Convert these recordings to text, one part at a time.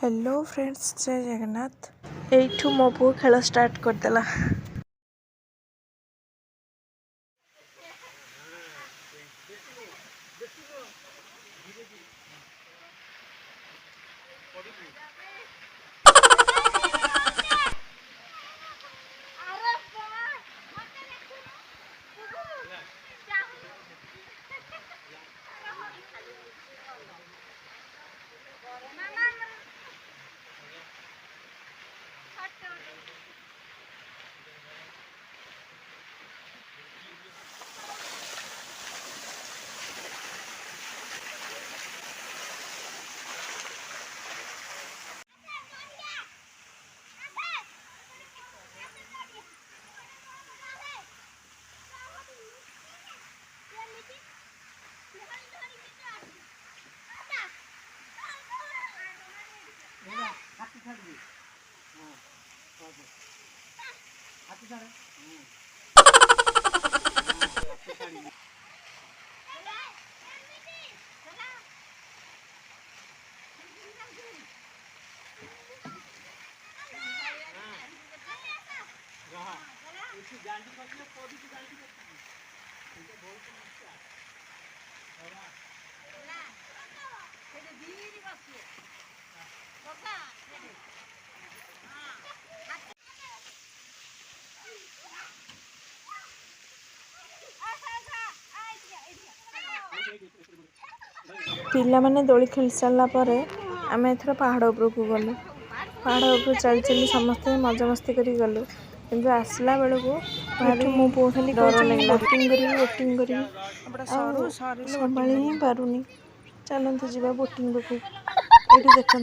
Hello friends, जय जगन्नाथ। एठू मो पु खेल स्टार्ट करदेला। पिला माने दोली खेल सारा पर आम एथर पहाड़ उपरकू गलु। पहाड़ उपर चली चली समस्ते मजा मस्ती करी गलु। किंतु आसला बेलू भारी मो पुओ खाली डर लगला। बोटिंग करी संभाली ही पारुनी। चलते जावा बोटिंग पाखु। ये देखु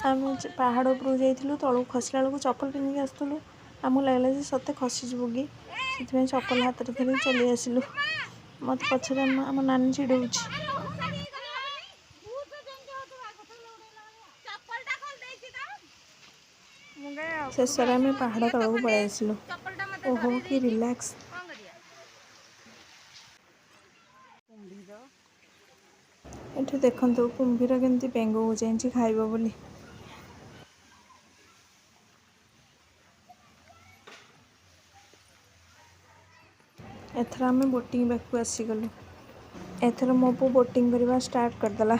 आम पहाड़ उपरकू जाइलु। तलू खसला बेलू चप्पल पिंधिक आसलु। आमको लगला सत्य खसीजु कि से चप्पल हाथ में धरी चली आसलु। मत पछरे आम नानी चिड़ौची। शेष आम पहाड़ तलू पलि आसलु। ओहो कि रिलैक्स। ये देखु कुंभीर केमती बेंग हो जाए खाइब बोली। एथर आम बोटिंग पाखु आसीगलु। एथर मो पु बोटिंग करवा स्टार्ट करदेला।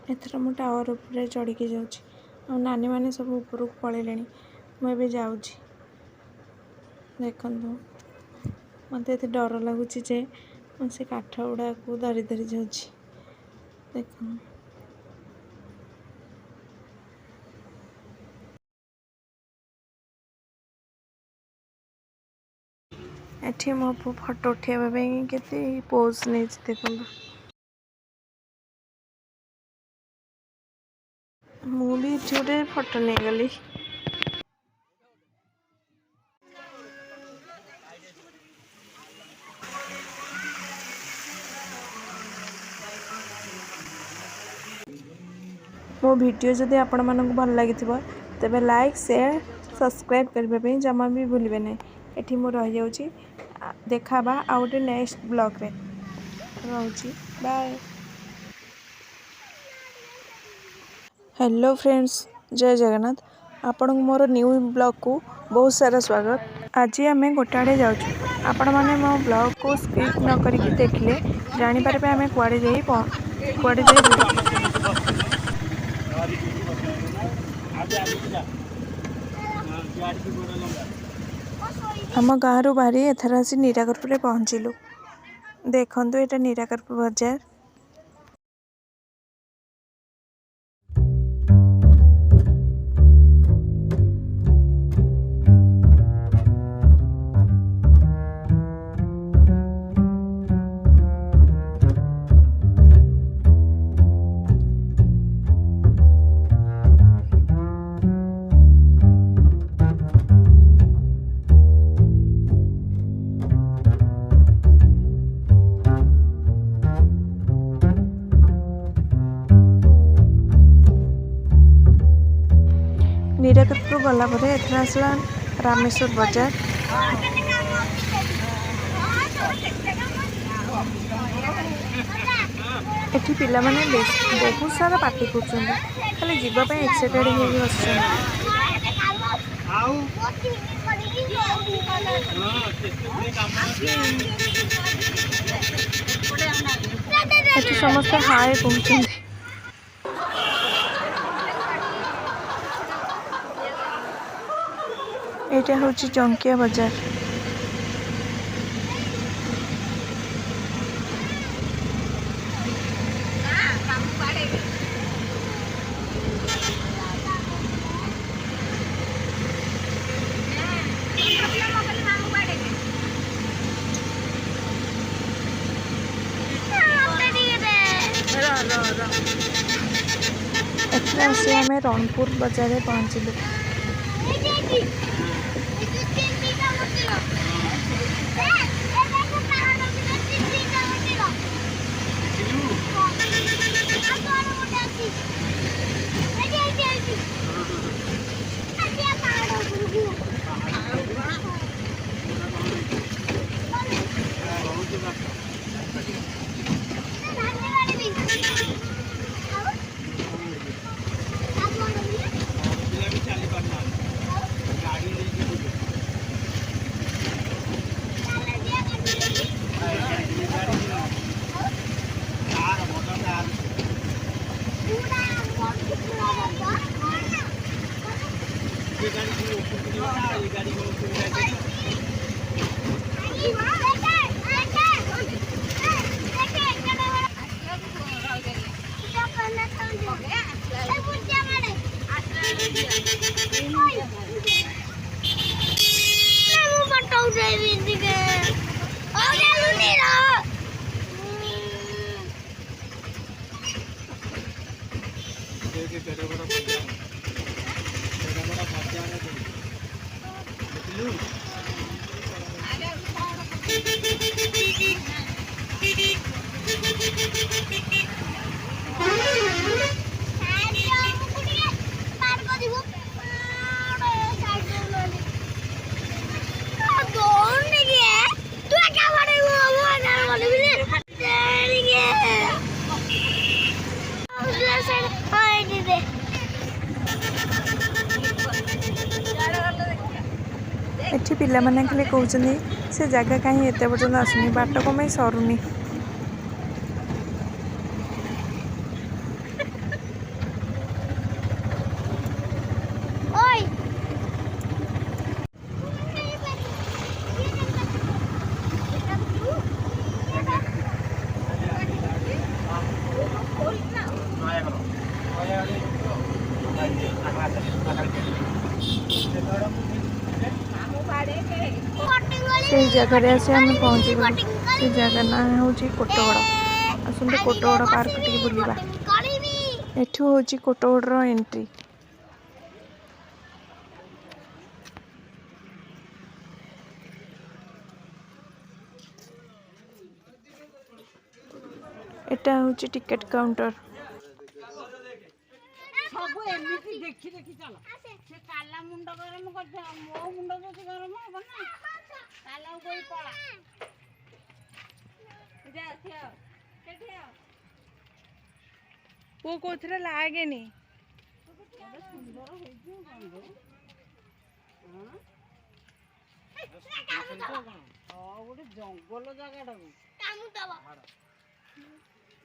एथर मु टावर उपरे चढ़ी के जाऊँ। नानी मैंने सब ऊपर को पलैले। मुझे जाऊँगी। देखु मत ये डर लगुच से काठ गुड़ा को धरी धरी जाऊँगी। देख एठी मो फोटो उठाइबा केते पोज नहीं देखु। मु भी गोटे फोटो नहीं गली। मो वीडियो जदि आपण मानक भल लगी तेबे लाइक शेयर सब्सक्राइब करने जमा भी भूलिए ना। एठी मो रही जाऊँगी। देखा आ गोटे नेक्स्ट ब्लॉग रे रहूची। बाय। हेलो फ्रेंड्स, जय जगन्नाथ। आपण मोर न्यू ब्लॉग को बहुत सारा स्वागत। आज आम गोटे आड़े जाऊँ। आपण मैंने मो ब्लॉग को स्किप न करिकी देखिले जानीपर आम कुआड़े जाई आम गाँव बाहरी एथर आसी नीराकरपुर पहुँचलु। देखु ये नीराकरपुर बाजार। हीराकटरू गलापर एथर आसला रामेश्वर बजार। एठी पिला माने बहुत सारा पार्टी कर खाली जीवाई एक्साइटेड हो समस्त हाय कहते। एटा हूँ जंकिया बाजार। एथर आसी आम रणपुर बाजार पहुँचलु। एठी पिला माने खाली कहउछन्ती से जगह कहीं एते पर्यंत आसुनी बाट कमाई सरुनी। से जगह आसी आम पहुँची गलु। से जगह ना हूँ कोटगड़। आसते कोटगड़ पार्क टी बुलवा। एठू हूँ कोटगड़ एंट्री। एटा हूँ टिकेट काउंटर। वो कोथरे लागेनी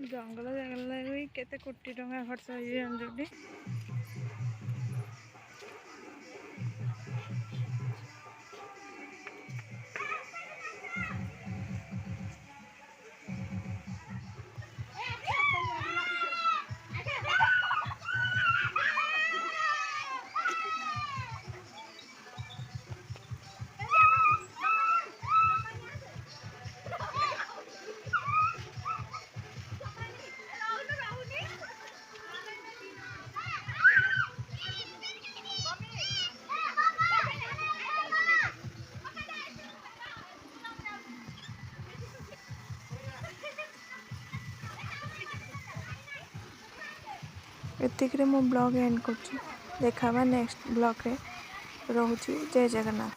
जंगल जगह केते कोटी टंका खर्च हो जाए। एतिक मो ब्लॉग एंड कर। ଦେଖା ହେବା ନେକ୍ସଟ ବ୍ଲଗରେ। ରହୁଛି। ଜୟ ଜଗନ୍ନାଥ।